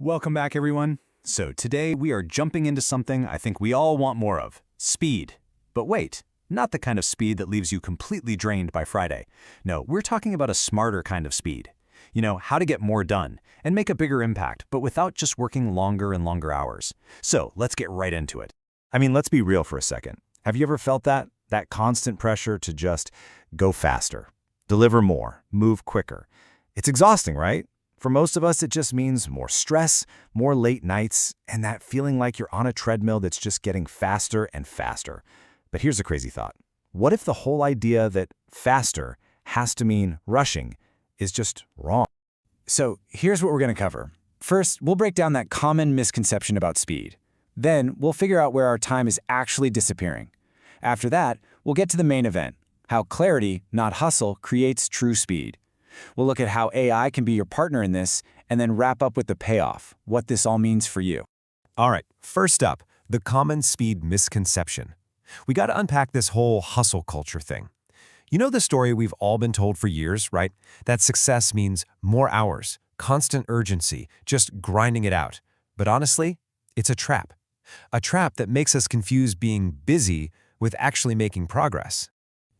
Welcome back, everyone. So today we are jumping into something I think we all want more of, speed. But wait, not the kind of speed that leaves you completely drained by Friday. No, we're talking about a smarter kind of speed. You know, how to get more done and make a bigger impact, but without just working longer and longer hours. So let's get right into it. I mean, let's be real for a second. Have you ever felt that? That constant pressure to just go faster, deliver more, move quicker. It's exhausting, right? For most of us, it just means more stress, more late nights, and that feeling like you're on a treadmill that's just getting faster and faster. But here's a crazy thought. What if the whole idea that faster has to mean rushing is just wrong? So here's what we're going to cover. First, we'll break down that common misconception about speed. Then we'll figure out where our time is actually disappearing. After that, we'll get to the main event, how clarity, not hustle, creates true speed. We'll look at how AI can be your partner in this, and then wrap up with the payoff, what this all means for you. All right, first up, the common speed misconception. We got to unpack this whole hustle culture thing. You know the story we've all been told for years, right? That success means more hours, constant urgency, just grinding it out. But honestly, it's a trap. A trap that makes us confuse being busy with actually making progress.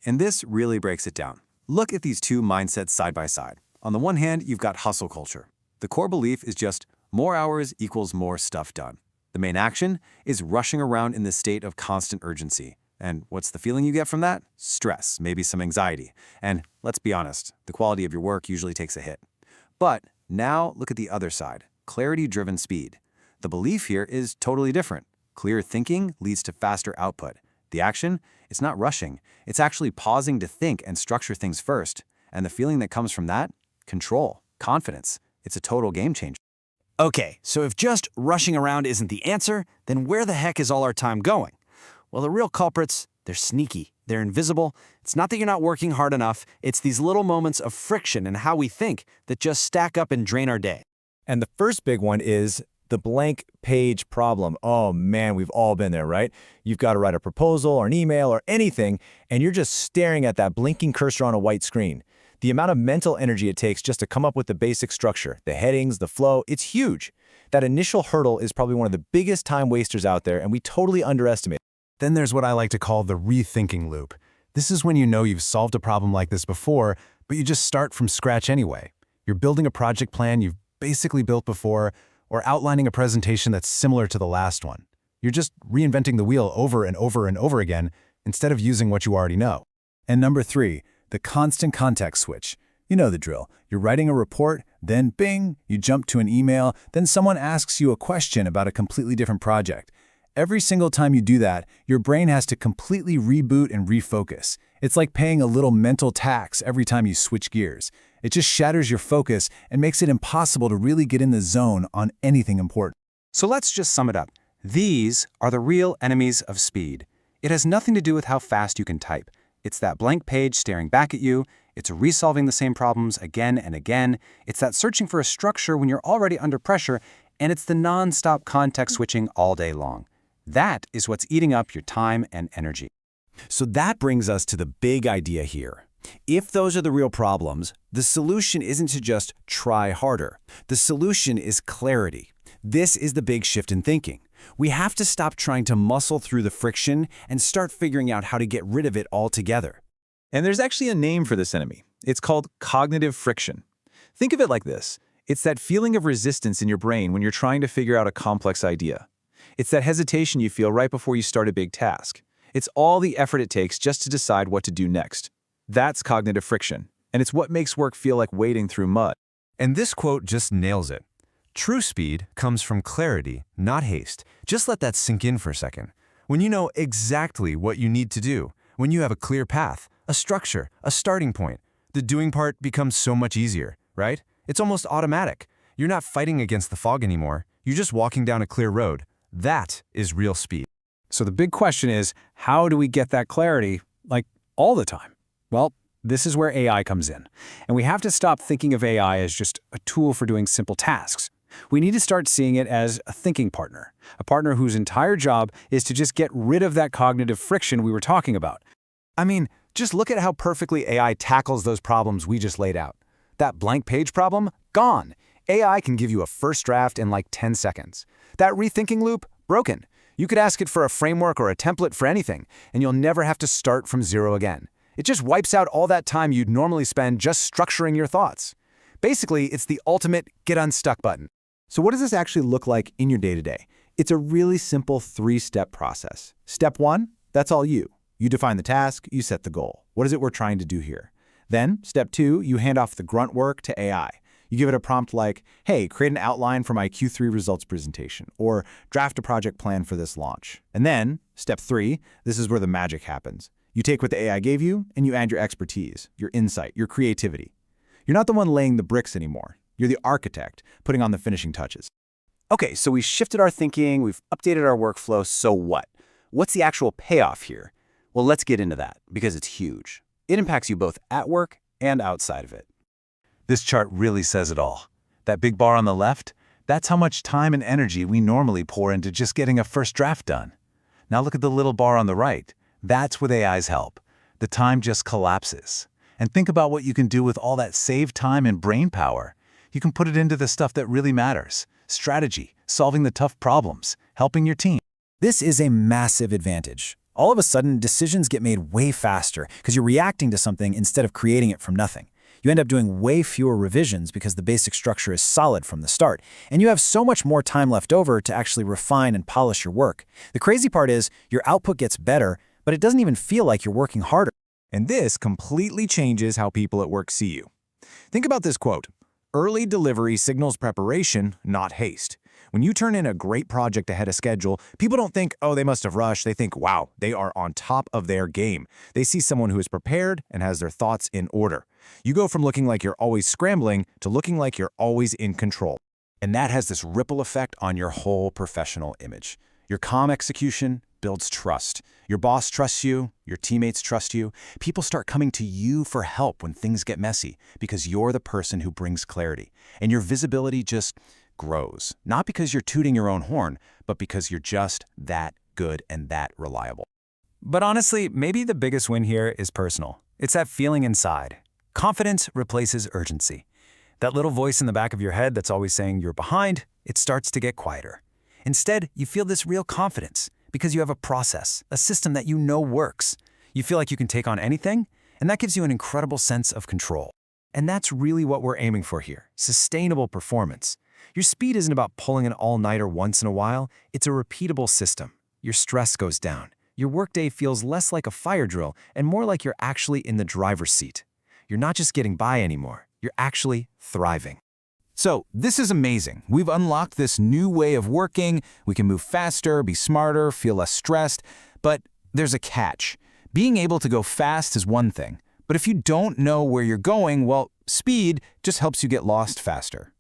And this really breaks it down. Look at these two mindsets side by side. On the one hand, you've got hustle culture. The core belief is just more hours equals more stuff done. The main action is rushing around in this state of constant urgency. And what's the feeling you get from that? Stress, maybe some anxiety. And let's be honest, the quality of your work usually takes a hit. But now look at the other side, clarity-driven speed. The belief here is totally different. Clear thinking leads to faster output. The action? It's not rushing. It's actually pausing to think and structure things first. And the feeling that comes from that? Control, confidence. It's a total game changer. Okay, so if just rushing around isn't the answer, then where the heck is all our time going? Well, the real culprits, they're sneaky. They're invisible. It's not that you're not working hard enough. It's these little moments of friction in how we think that just stack up and drain our day. And the first big one is the blank page problem. Oh man, we've all been there, right? You've got to write a proposal or an email or anything, and you're just staring at that blinking cursor on a white screen. The amount of mental energy it takes just to come up with the basic structure, the headings, the flow, it's huge. That initial hurdle is probably one of the biggest time wasters out there, and we totally underestimate it. Then there's what I like to call the rethinking loop. This is when you know you've solved a problem like this before, but you just start from scratch anyway. You're building a project plan you've basically built before, or outlining a presentation that's similar to the last one. You're just reinventing the wheel over and over and over again instead of using what you already know. And number 3, the constant context switch. You know the drill. You're writing a report, then bing, you jump to an email, then someone asks you a question about a completely different project. Every single time you do that, your brain has to completely reboot and refocus. It's like paying a little mental tax every time you switch gears. It just shatters your focus and makes it impossible to really get in the zone on anything important. So let's just sum it up. These are the real enemies of speed. It has nothing to do with how fast you can type. It's that blank page staring back at you. It's resolving the same problems again and again. It's that searching for a structure when you're already under pressure. And it's the non-stop context switching all day long. That is what's eating up your time and energy. So that brings us to the big idea here. If those are the real problems, the solution isn't to just try harder. The solution is clarity. This is the big shift in thinking. We have to stop trying to muscle through the friction and start figuring out how to get rid of it altogether. And there's actually a name for this enemy. It's called cognitive friction. Think of it like this. It's that feeling of resistance in your brain when you're trying to figure out a complex idea. It's that hesitation you feel right before you start a big task. It's all the effort it takes just to decide what to do next. That's cognitive friction, and it's what makes work feel like wading through mud. And this quote just nails it. True speed comes from clarity, not haste. Just let that sink in for a second. When you know exactly what you need to do, when you have a clear path, a structure, a starting point, the doing part becomes so much easier, right? It's almost automatic. You're not fighting against the fog anymore. You're just walking down a clear road. That is real speed. So the big question is, how do we get that clarity, like, all the time? Well, this is where AI comes in. And we have to stop thinking of AI as just a tool for doing simple tasks. We need to start seeing it as a thinking partner, a partner whose entire job is to just get rid of that cognitive friction we were talking about. I mean, just look at how perfectly AI tackles those problems we just laid out. That blank page problem? Gone. AI can give you a first draft in like 10 seconds. That rethinking loop, broken. You could ask it for a framework or a template for anything, and you'll never have to start from zero again. It just wipes out all that time you'd normally spend just structuring your thoughts. Basically, it's the ultimate get unstuck button. So what does this actually look like in your day-to-day? It's a really simple 3-step process. Step 1, that's all you. You define the task, you set the goal. What is it we're trying to do here? Then, step 2, you hand off the grunt work to AI. You give it a prompt like, hey, create an outline for my Q3 results presentation, or draft a project plan for this launch. And then, step 3, this is where the magic happens. You take what the AI gave you, and you add your expertise, your insight, your creativity. You're not the one laying the bricks anymore. You're the architect, putting on the finishing touches. Okay, so we shifted our thinking, we've updated our workflow, so what? What's the actual payoff here? Well, let's get into that, because it's huge. It impacts you both at work and outside of it. This chart really says it all. That big bar on the left, that's how much time and energy we normally pour into just getting a first draft done. Now look at the little bar on the right. That's with AI's help. The time just collapses. And think about what you can do with all that saved time and brain power. You can put it into the stuff that really matters. Strategy, solving the tough problems, helping your team. This is a massive advantage. All of a sudden, decisions get made way faster because you're reacting to something instead of creating it from nothing. You end up doing way fewer revisions because the basic structure is solid from the start, and you have so much more time left over to actually refine and polish your work. The crazy part is your output gets better, but it doesn't even feel like you're working harder. And this completely changes how people at work see you. Think about this quote: early delivery signals preparation, not haste. When you turn in a great project ahead of schedule, people don't think, oh, they must have rushed. They think, wow, they are on top of their game. They see someone who is prepared and has their thoughts in order. You go from looking like you're always scrambling to looking like you're always in control. And that has this ripple effect on your whole professional image. Your calm execution builds trust. Your boss trusts you, your teammates trust you. People start coming to you for help when things get messy because you're the person who brings clarity. And your visibility just grows, not because you're tooting your own horn, but because you're just that good and that reliable. But honestly, maybe the biggest win here is personal. It's that feeling inside. Confidence replaces urgency. That little voice in the back of your head that's always saying you're behind, it starts to get quieter. Instead, you feel this real confidence because you have a process, a system that you know works. You feel like you can take on anything, and that gives you an incredible sense of control. And that's really what we're aiming for here, sustainable performance. Your speed isn't about pulling an all-nighter once in a while, it's a repeatable system. Your stress goes down. Your workday feels less like a fire drill and more like you're actually in the driver's seat. You're not just getting by anymore, you're actually thriving. So, this is amazing. We've unlocked this new way of working. We can move faster, be smarter, feel less stressed. But there's a catch. Being able to go fast is one thing. But if you don't know where you're going, well, speed just helps you get lost faster.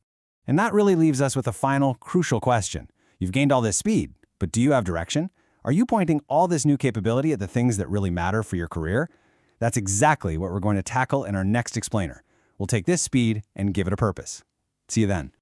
And that really leaves us with a final, crucial question. You've gained all this speed, but do you have direction? Are you pointing all this new capability at the things that really matter for your career? That's exactly what we're going to tackle in our next explainer. We'll take this speed and give it a purpose. See you then.